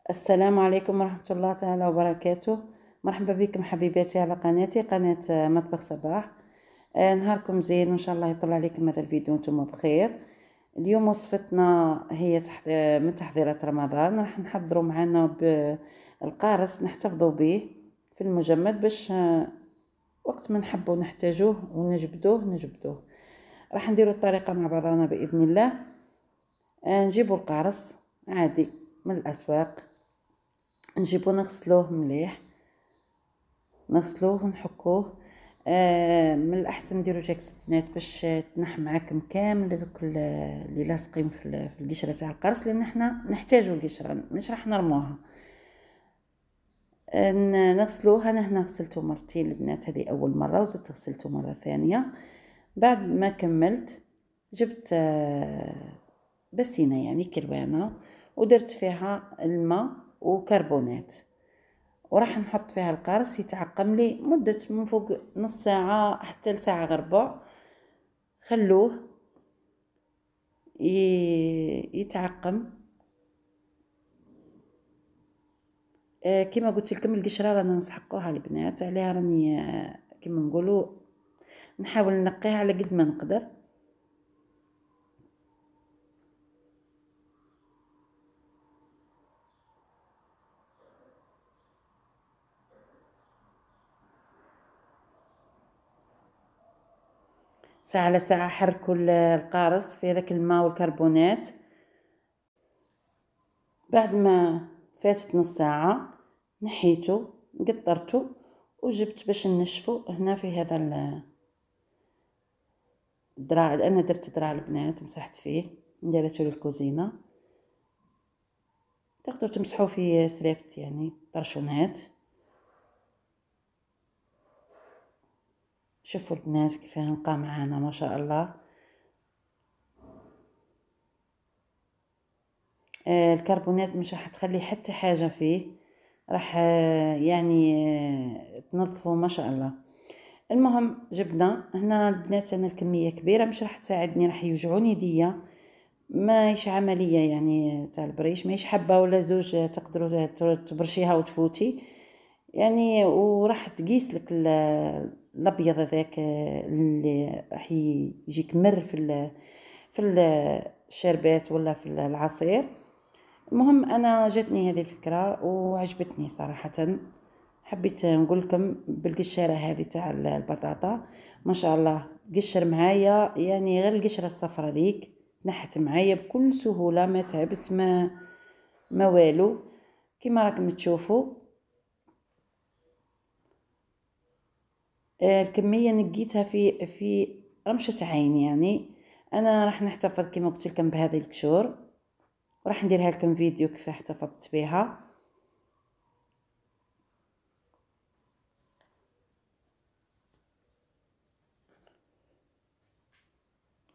السلام عليكم ورحمة الله تعالى وبركاته. مرحبا بكم حبيباتي على قناتي قناة مطبخ صباح. نهاركم زين وان شاء الله يطلع عليكم هذا الفيديو وانتم بخير. اليوم وصفتنا هي من تحضيرات رمضان. راح نحضروا معنا بالقارص نحتفظوا به في المجمد باش وقت ما نحبوا نحتاجوه ونجبدوه. راح نديروا الطريقة مع بعضنا بإذن الله. نجيبوا القارص عادي من الأسواق، نجيبو نغسلوه مليح، نغسلوه ونحكوه. من الاحسن نديرو جاكس بنات باش تنح معاكم كامل دوك اللي لاصقين في القشره تاع القرص، لان احنا نحتاجو القشره مش راح نرموها. نغسلوه. انا هنا غسلته مرتين البنات، هذه اول مره وزدت غسلته مره ثانيه. بعد ما كملت جبت بسينه يعني كلوانه ودرت فيها الماء وكربونات، وراح نحط فيها القارص يتعقم لي مدة من فوق نص ساعة حتى لساعة غير ربع. خلوه يتعقم. كما قلت لكم القشرة رانا نسحقوها البنات، عليها راني كما نقولوا نحاول نقيها على قد ما نقدر. ساعة على ساعة حركوا القارص في هذاك الماء والكربونات. بعد ما فاتت نص ساعة نحيته قطرته وجبت باش نشفه هنا في هذا الدراع. انا درت دراع البنات مسحت فيه، نديرته للكوزينه. تقدروا تمسحوا فيه سريفت يعني طرشونات. شوفوا البنات كيف نقى معانا ما شاء الله. الكربونات مش راح تخلي حتى حاجه فيه، راح يعني تنظفه ما شاء الله. المهم جبنا هنا البنات، انا الكميه كبيره مش راح تساعدني، راح يوجعوني يديا. ماهيش عمليه يعني تاع البريش، ماهيش حبه ولا زوج تقدروا تبرشيها وتفوتي يعني. وراح تقيس لك الابيض هذاك اللي راح يجيك مر في الشربات ولا في العصير. المهم انا جاتني هذه الفكره وعجبتني صراحه، حبيت نقول لكم بالقشره هذه تاع البطاطا ما شاء الله قشر معايا، يعني غير القشره الصفرا ذيك نحت معايا بكل سهوله، ما تعبت ما والو كما راكم تشوفوا. الكميه نقيتها في رمشه عين يعني. انا راح نحتفظ كما قلت لكم بهذه القشور، وراح نديرها لكم فيديو كيف احتفظت بها.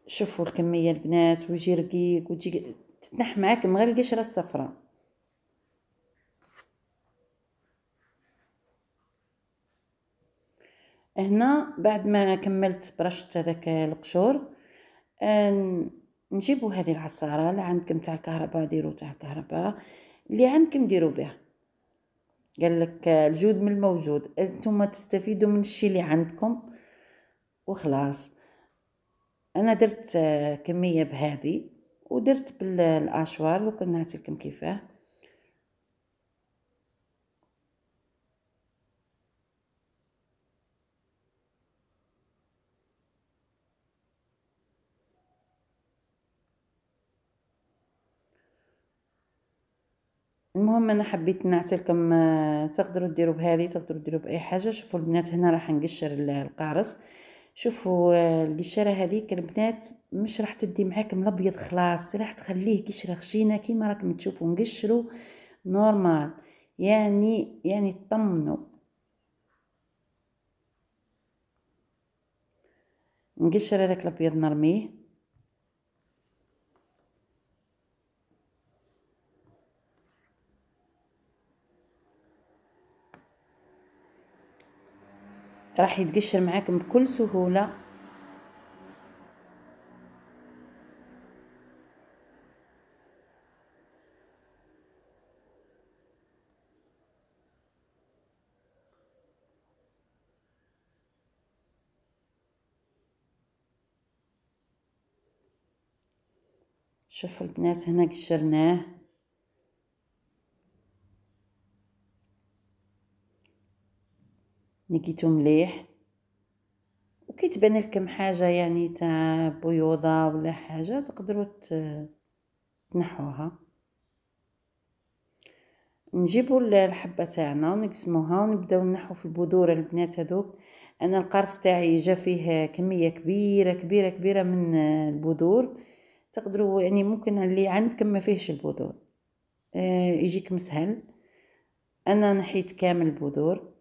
شوفوا الكميه البنات، ويجي رقيق وتجي تتنح معاكم غير القشره الصفراء. هنا بعد ما كملت برشت هذاك القشور، نجيبوا هذه العصاره اللي عندكم تاع الكهرباء ديروا تاع الكهرباء، اللي عندكم ديروا به. قال لك الجود من الموجود، انتم تستفيدوا من الشيء اللي عندكم وخلاص. انا درت كميه بهذه ودرت بالاشوار وكنا نعطيكم كيفاه. المهم انا حبيت نعطيكم تقدروا ديروا بهذه، تقدروا ديروا باي حاجه. شوفوا البنات هنا راح نقشر القارص. شوفوا القشره هذيك البنات مش راح تدي معاكم الابيض خلاص، راح تخليه قشره خشينه كيما راكم تشوفوا نقشروا نورمال يعني طمنوا. نقشر هذاك الابيض نرميه. راح يتقشر معاكم بكل سهوله. شوفوا البنات هنا قشرناه، نقيتو مليح. وكي تبان لكم حاجه يعني تاع بيوضه ولا حاجه تقدروا تنحوها. نجيبوا الحبه تاعنا ونقسموها ونبداو نحو في البذور البنات هذوك. انا القرص تاعي جا فيه كميه كبيره كبيره كبيره من البذور. تقدروا يعني ممكن اللي عندكم ما فيهش البذور يجيك مسهل. انا نحيت كامل البذور.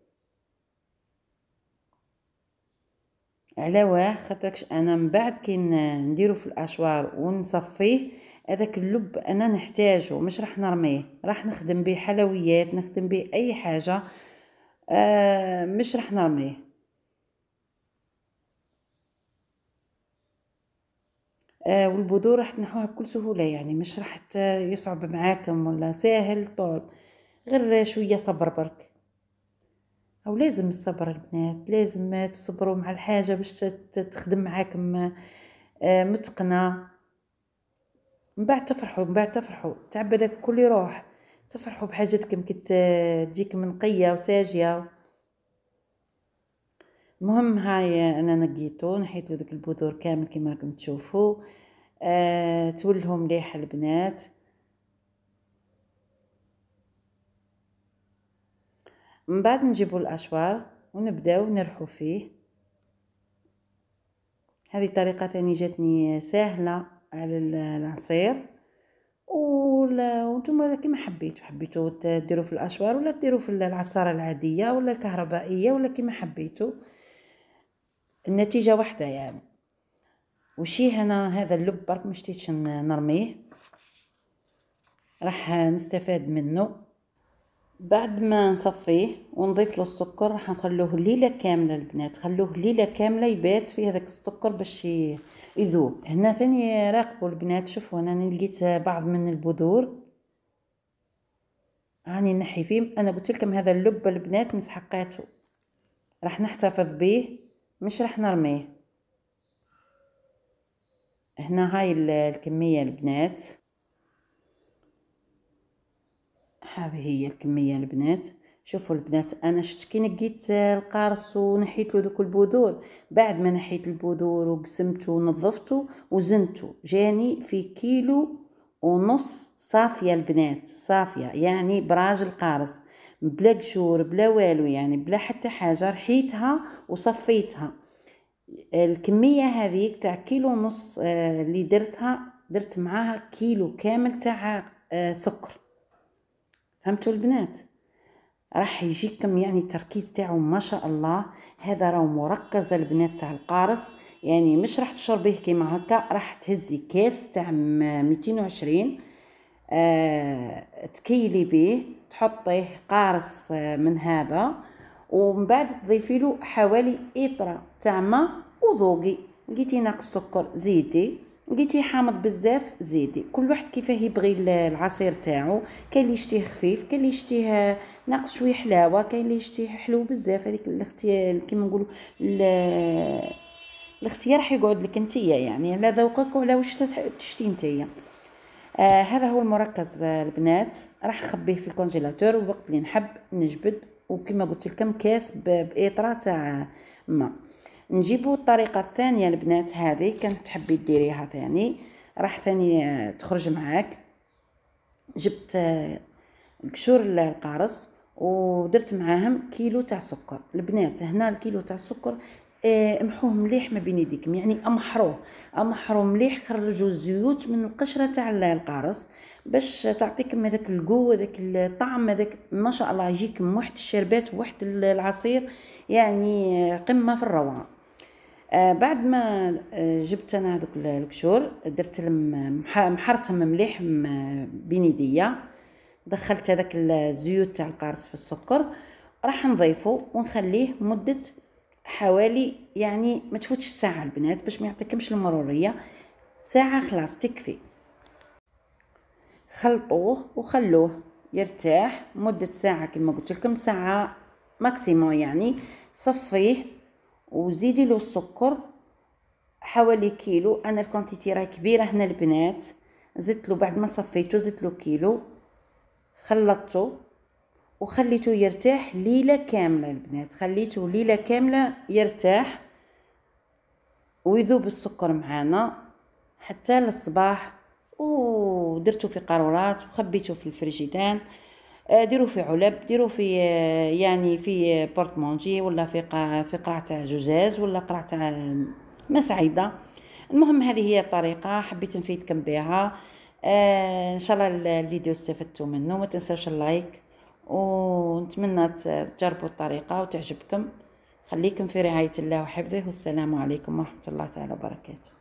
على واه خاطركش انا من بعد كي نديرو في الاشوار ونصفيه هذاك اللب انا نحتاجه، مش راح نرميه، راح نخدم به حلويات، نخدم به اي حاجه. مش راح نرميه. والبذور راح تنحوها بكل سهوله، يعني مش راح يصعب معاكم ولا ساهل طول، غير شويه صبر برك. او لازم الصبر البنات، لازم تصبروا مع الحاجه باش تخدم معاكم متقنه. من بعد تفرحوا، من بعد تفرحوا تعب هذاك كل يروح، تفرحوا بحاجتكم كي تجيكم نقيه وساجيه. المهم هاي انا نقيتو، نحيت له داك البذور كامل كيما راكم تشوفوا. تولهم مليح البنات. من بعد نجيبوا الاشوار ونبداو نرحو فيه. هذه طريقه ثاني جاتني سهله على العصير. وانتم كيما حبيتوا ديروا في الاشوار ولا ديروا في العصاره العاديه ولا الكهربائيه ولا كيما حبيتوا، النتيجه واحده يعني. وشي هنا هذا اللب برك مشتيتش نرميه، راح نستفاد منه. بعد ما نصفيه ونضيف له السكر راح نخلوه ليله كامله البنات، خلوه ليله كامله يبات في هذاك السكر باش يذوب. هنا ثاني راقبوا البنات، شوفوا انا لقيت بعض من البذور راني نحي فيه. انا قلت لكم هذا اللب البنات مسحقاته راح نحتفظ به، مش راح نرميه. هنا هاي الكميه البنات، هذه هي الكميه البنات. شوفوا البنات انا شفت كي نقيت القارص ونحيت له دوك البذور، بعد ما نحيت البذور وقسمته ونظفته وزنته جاني في كيلو ونص صافيه البنات، صافيه يعني براجل قارص بلا قشور بلا والو، يعني بلا حتى حاجه. رحيتها وصفيتها. الكميه هذيك تاع كيلو ونص اللي درتها، درت معاها كيلو كامل تاع سكر. فهمتوا البنات؟ راح يجيكم يعني التركيز تاعو ما شاء الله. هذا راه مركز البنات تاع القارص، يعني مش راح تشربيه كيما هكا، راح تهزي كاس تاع 220 تكيلي به، تحطيه قارص من هذا، ومن بعد تضيفي له حوالي إطرة تاع ماء وذوقي. لقيتي ناقص سكر زيدي، لقيتي حامض بزاف زيدي، كل واحد كيفاه يبغي العصير تاعو. كاين اللي يشتيه خفيف، كاين اللي يشتيه ناقص شويه حلاوه، كاين اللي يشتيه حلو بزاف. هذيك الاختيار كيما نقولوا الاختيار راح يقعد لك نتيا، يعني على ذوقك وعلى واش تشتي نتيا. هذا هو المركز البنات، راح نخبيه في الكونجيلاتور وقت اللي نحب نجبد. وكما قلت لكم كاس بإطرة تاع ماء. نجيبوا الطريقه الثانيه البنات، هذه كانت تحبي ديريها ثاني راح ثاني تخرج معاك. جبت قشور القارص ودرت معاهم كيلو تاع سكر البنات. هنا الكيلو تاع السكر امحوه مليح ما بين يديكم، يعني امحروه مليح. خرجوا الزيوت من القشره تاع القارص باش تعطيكم هذاك القوه، هذاك الطعم، هذاك ما شاء الله يجيكم واحد الشربات وواحد العصير، يعني قمه في الروعه. بعد ما جبت انا هذوك القشور درت محرتهم مليح بين يديا، دخلت هذاك الزيوت تاع القارص في السكر، راح نضيفه ونخليه مده حوالي يعني ما تفوتش ساعه البنات باش ما يعطيكمش المروريه. ساعه خلاص تكفي. خلطوه وخلوه يرتاح مده ساعه كما قلت لكم، ساعه ماكسيموم يعني. صفيه وزيدي له السكر حوالي كيلو. انا الكونتيتي راهي كبيره هنا البنات، زدت له بعد ما صفيته زدت له كيلو، خلطته وخليته يرتاح ليلة كاملة البنات، خليته ليلة كاملة يرتاح ويذوب السكر معانا حتى للصباح. ودرته في قارورات وخبيته في الفريجيدان. ديروا في علب، ديروا في يعني في بورتمونجي ولا في قرع تاع زجاج ولا قرع تاع مسعيده. المهم هذه هي الطريقه، حبيت نفيدكم بها. ان شاء الله الفيديو استفدتوا منه. ما تنساوش اللايك، ونتمنى تجربوا الطريقه وتعجبكم. خليكم في رعايه الله وحفظه، والسلام عليكم ورحمه الله تعالى وبركاته.